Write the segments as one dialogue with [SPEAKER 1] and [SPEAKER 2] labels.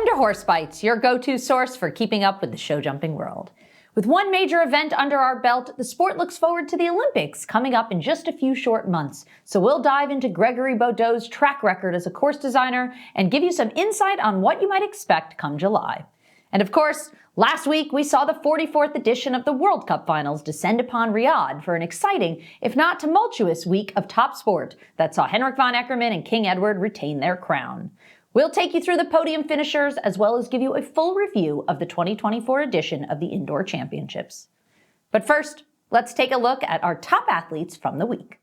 [SPEAKER 1] Welcome to Horsebytes, your go-to source for keeping up with the show jumping world. With one major event under our belt, the sport looks forward to the Olympics coming up in just a few short months. So we'll dive into Gregory Baudot's track record as a course designer and give you some insight on what you might expect come July. And of course, last week we saw the 44th edition of the World Cup Finals descend upon Riyadh for an exciting, if not tumultuous, week of top sport that saw Henrik von Eckermann and King Edward retain their crown. We'll take you through the podium finishers as well as give you a full review of the 2024 edition of the Indoor Championships. But first, let's take a look at our top athletes from the week.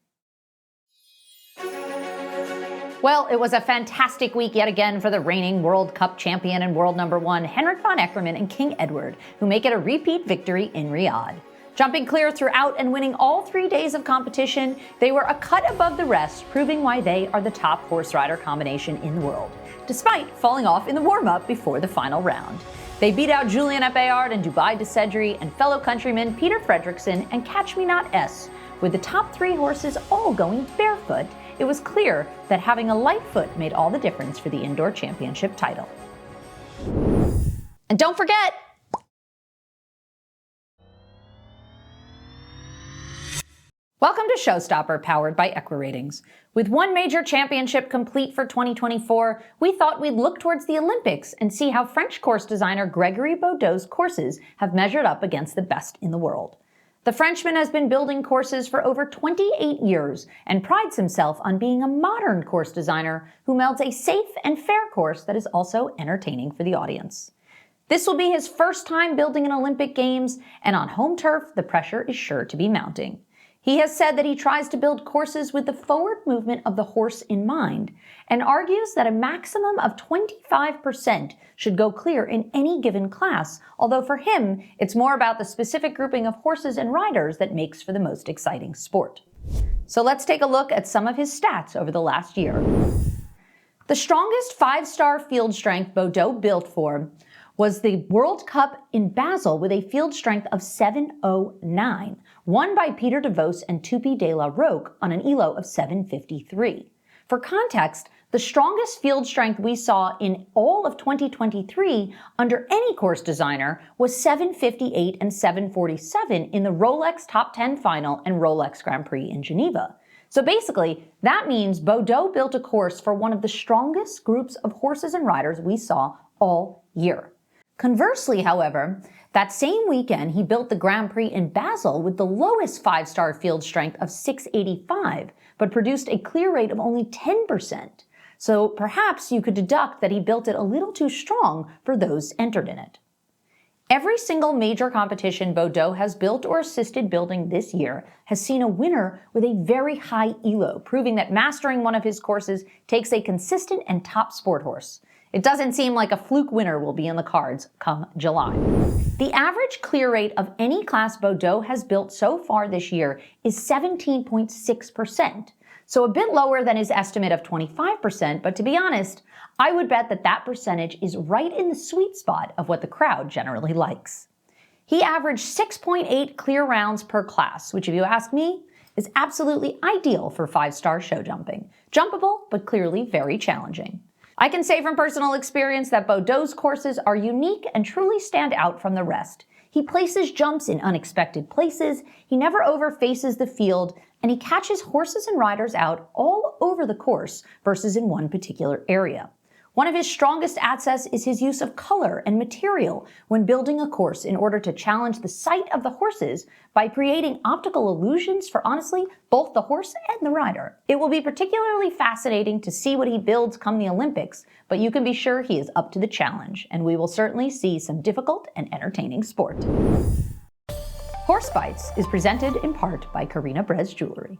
[SPEAKER 1] Well, it was a fantastic week yet again for the reigning World Cup champion and world number one, Henrik von Eckermann and King Edward, who make it a repeat victory in Riyadh. Jumping clear throughout and winning all 3 days of competition, they were a cut above the rest, proving why they are the top horse rider combination in the world, despite falling off in the warm-up before the final round. They beat out Julien Epayard and Dubai de Cedri and fellow countryman Peter Fredriksson and Catch Me Not S. With the top three horses all going barefoot, it was clear that having a light foot made all the difference for the Indoor Championship title. And don't forget, welcome to Showstopper, powered by EquiRatings. With one major championship complete for 2024, we thought we'd look towards the Olympics and see how French course designer Gregory Baudot's courses have measured up against the best in the world. The Frenchman has been building courses for over 28 years and prides himself on being a modern course designer who melds a safe and fair course that is also entertaining for the audience. This will be his first time building an Olympic Games, and on home turf, the pressure is sure to be mounting. He has said that he tries to build courses with the forward movement of the horse in mind and argues that a maximum of 25% should go clear in any given class, although for him, it's more about the specific grouping of horses and riders that makes for the most exciting sport. So let's take a look at some of his stats over the last year. The strongest 5-star field strength Baudot built for was the World Cup in Basel with a field strength of 709, won by Peter de Vos and Tupi de la Roque on an ELO of 753. For context, the strongest field strength we saw in all of 2023 under any course designer was 758 and 747 in the Rolex Top 10 Final and Rolex Grand Prix in Geneva. So basically, that means Baudot built a course for one of the strongest groups of horses and riders we saw all year. Conversely, however, that same weekend he built the Grand Prix in Basel with the lowest 5-star field strength of 685, but produced a clear rate of only 10%. So perhaps you could deduct that he built it a little too strong for those entered in it. Every single major competition Baudot has built or assisted building this year has seen a winner with a very high ELO, proving that mastering one of his courses takes a consistent and top sport horse. It doesn't seem like a fluke winner will be in the cards come July. The average clear rate of any class Baudot has built so far this year is 17.6%, so a bit lower than his estimate of 25%, but to be honest, I would bet that that percentage is right in the sweet spot of what the crowd generally likes. He averaged 6.8 clear rounds per class, which if you ask me, is absolutely ideal for 5-star show jumping. Jumpable, but clearly very challenging. I can say from personal experience that Baudot's courses are unique and truly stand out from the rest. He places jumps in unexpected places, he never overfaces the field, and he catches horses and riders out all over the course versus in one particular area. One of his strongest assets is his use of color and material when building a course in order to challenge the sight of the horses by creating optical illusions for, honestly, both the horse and the rider. It will be particularly fascinating to see what he builds come the Olympics, but you can be sure he is up to the challenge, and we will certainly see some difficult and entertaining sport. Horsebytes is presented in part by Karina Brez Jewelry.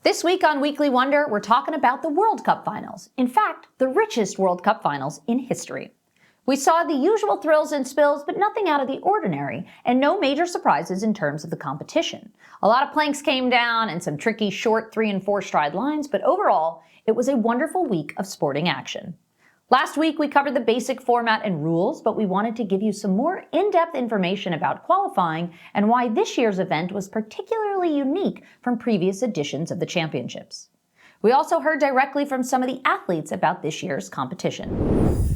[SPEAKER 1] This week on Weekly Wonder, we're talking about the World Cup finals. In fact, the richest World Cup finals in history. We saw the usual thrills and spills, but nothing out of the ordinary, and no major surprises in terms of the competition. A lot of planks came down and some tricky short 3- and 4-stride lines, but overall, it was a wonderful week of sporting action. Last week, we covered the basic format and rules, but we wanted to give you some more in-depth information about qualifying and why this year's event was particularly unique from previous editions of the championships. We also heard directly from some of the athletes about this year's competition.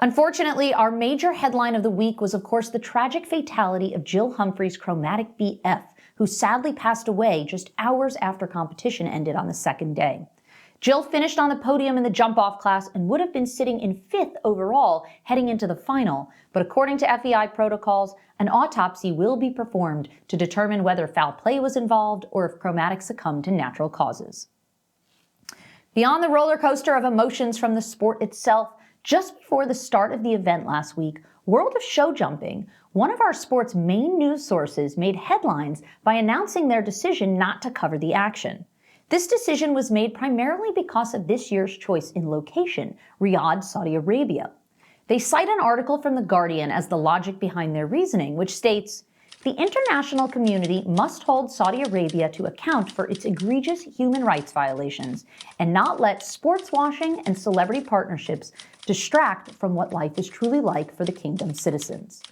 [SPEAKER 1] Unfortunately, our major headline of the week was, of course, the tragic fatality of Jill Humphrey's Chromatic BF, who sadly passed away just hours after competition ended on the second day. Jill finished on the podium in the jump-off class and would have been sitting in 5th overall heading into the final, but according to FEI protocols, an autopsy will be performed to determine whether foul play was involved or if Chromatic succumbed to natural causes. Beyond the roller coaster of emotions from the sport itself, just before the start of the event last week, World of Showjumping, one of our sport's main news sources, made headlines by announcing their decision not to cover the action. This decision was made primarily because of this year's choice in location, Riyadh, Saudi Arabia. They cite an article from The Guardian as the logic behind their reasoning, which states, "The international community must hold Saudi Arabia to account for its egregious human rights violations and not let sports washing and celebrity partnerships distract from what life is truly like for the kingdom's citizens."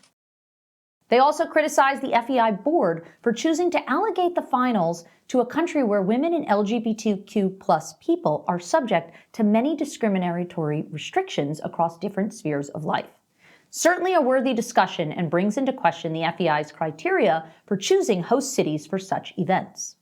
[SPEAKER 1] They also criticized the FEI board for choosing to allocate the finals to a country where women and LGBTQ+ people are subject to many discriminatory restrictions across different spheres of life. Certainly a worthy discussion and brings into question the FEI's criteria for choosing host cities for such events.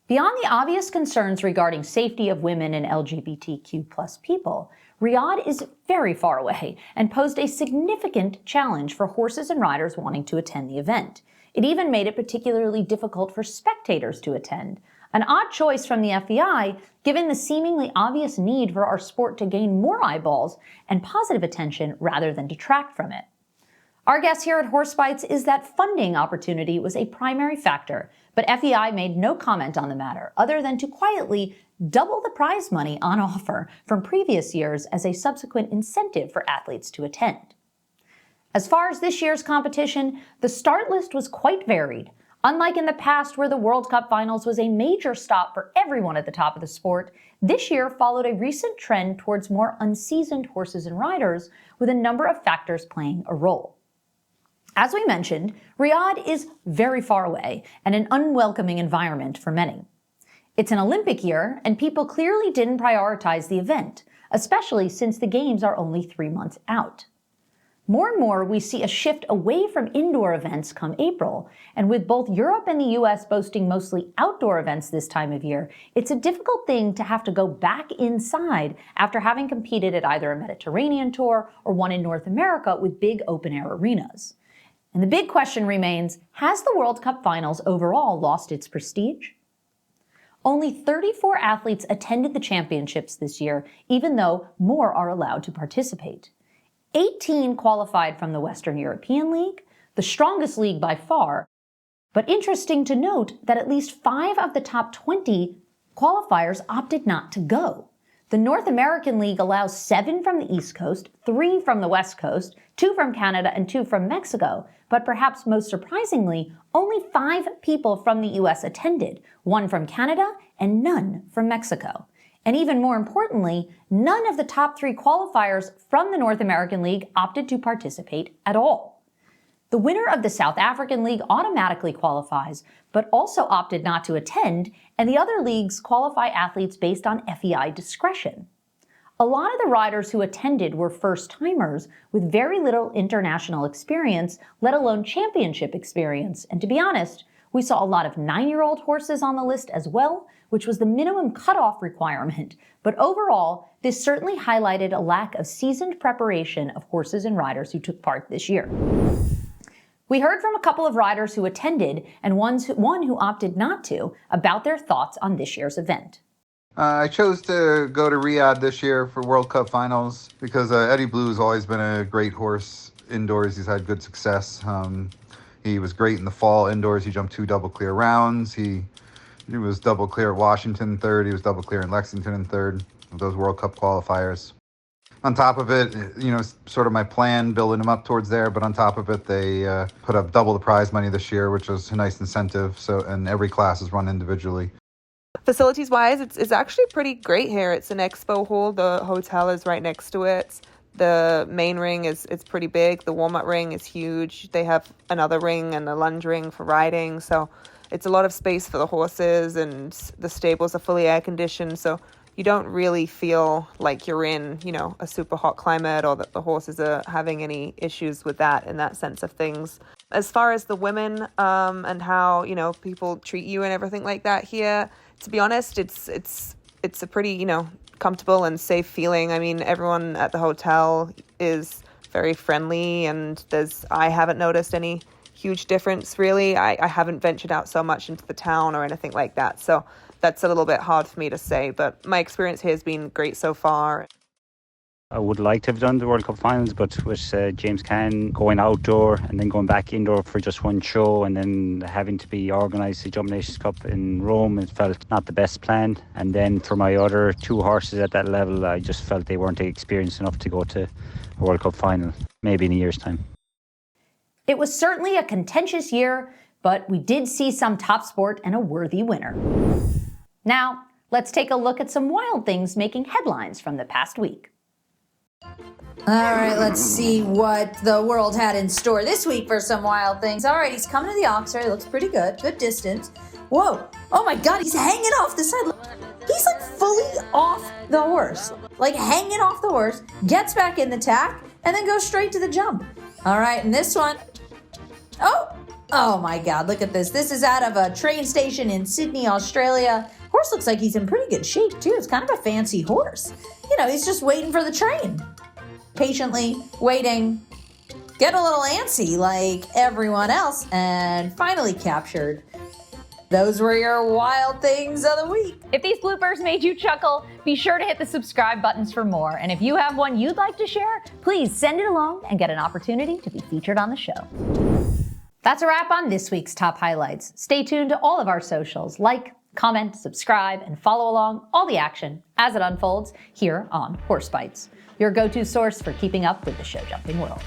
[SPEAKER 1] Beyond the obvious concerns regarding safety of women and LGBTQ+ people, Riyadh is very far away and posed a significant challenge for horses and riders wanting to attend the event. It even made it particularly difficult for spectators to attend. An odd choice from the FEI, given the seemingly obvious need for our sport to gain more eyeballs and positive attention rather than detract from it. Our guess here at Horsebytes is that funding opportunity was a primary factor, but FEI made no comment on the matter, other than to quietly double the prize money on offer from previous years as a subsequent incentive for athletes to attend. As far as this year's competition, the start list was quite varied. Unlike in the past where the World Cup finals was a major stop for everyone at the top of the sport, this year followed a recent trend towards more unseasoned horses and riders, with a number of factors playing a role. As we mentioned, Riyadh is very far away and an unwelcoming environment for many. It's an Olympic year, and people clearly didn't prioritize the event, especially since the Games are only 3 months out. More and more, we see a shift away from indoor events come April, and with both Europe and the US boasting mostly outdoor events this time of year, it's a difficult thing to have to go back inside after having competed at either a Mediterranean tour or one in North America with big open-air arenas. And the big question remains, has the World Cup finals overall lost its prestige? Only 34 athletes attended the championships this year, even though more are allowed to participate. 18 qualified from the Western European League, the strongest league by far, but interesting to note that at least 5 of the top 20 qualifiers opted not to go. The North American League allows 7 from the East Coast, 3 from the West Coast, 2 from Canada, and 2 from Mexico, but perhaps most surprisingly, only 5 people from the US attended, 1 from Canada and none from Mexico. And even more importantly, none of the top 3 qualifiers from the North American League opted to participate at all. The winner of the South African League automatically qualifies, but also opted not to attend, and the other leagues qualify athletes based on FEI discretion. A lot of the riders who attended were first-timers with very little international experience, let alone championship experience, and to be honest, we saw a lot of 9-year-old horses on the list as well, which was the minimum cutoff requirement, but overall, this certainly highlighted a lack of seasoned preparation of horses and riders who took part this year. We heard from a couple of riders who attended and one who opted not to about their thoughts on this year's event.
[SPEAKER 2] I chose to go to Riyadh this year for World Cup finals because Eddie Blue has always been a great horse indoors. He's had good success. He was great in the fall indoors. He jumped 2 double clear rounds. He He was double clear at Washington third. He was double clear in Lexington in third of those World Cup qualifiers. On top of it, sort of my plan, building them up towards there. But on top of it, they put up double the prize money this year, which was a nice incentive. So, and every class is run individually.
[SPEAKER 3] Facilities wise, it's actually pretty great here. It's an expo hall. The hotel is right next to it. The main ring it's pretty big. The warm-up ring is huge. They have another ring and a lunge ring for riding. So it's a lot of space for the horses, and the stables are fully air conditioned. So you don't really feel like you're in, a super hot climate, or that the horses are having any issues with that in that sense of things. As far as the women and how, people treat you and everything like that here, to be honest, it's a pretty, comfortable and safe feeling. I mean, everyone at the hotel is very friendly, and I haven't noticed any huge difference, really. I haven't ventured out so much into the town or anything like that, so that's a little bit hard for me to say, but my experience here has been great so far.
[SPEAKER 4] I would like to have done the World Cup finals, but with James Caan going outdoor and then going back indoor for just one show, and then having to be organised the Jump Nations Cup in Rome, it felt not the best plan. And then for my other two horses at that level, I just felt they weren't experienced enough to go to a World Cup final, maybe in a year's time.
[SPEAKER 1] It was certainly a contentious year, but we did see some top sport and a worthy winner. Now, let's take a look at some wild things making headlines from the past week.
[SPEAKER 5] All right, let's see what the world had in store this week for some wild things. All right, he's coming to the oxer. He looks pretty good. Good distance. Whoa. Oh my God, he's hanging off the side. He's like fully off the horse. Like hanging off the horse, gets back in the tack, and then goes straight to the jump. All right, and this one. Oh my God, look at this. This is out of a train station in Sydney, Australia. Horse looks like he's in pretty good shape too. It's kind of a fancy horse. He's just waiting for the train. Patiently waiting, get a little antsy like everyone else, and finally captured. Those were your wild things of the week.
[SPEAKER 1] If these bloopers made you chuckle, be sure to hit the subscribe buttons for more. And if you have one you'd like to share, please send it along and get an opportunity to be featured on the show. That's a wrap on this week's top highlights. Stay tuned to all of our socials. Like, comment, subscribe, and follow along all the action as it unfolds here on Horse Bytes, your go-to source for keeping up with the show jumping world.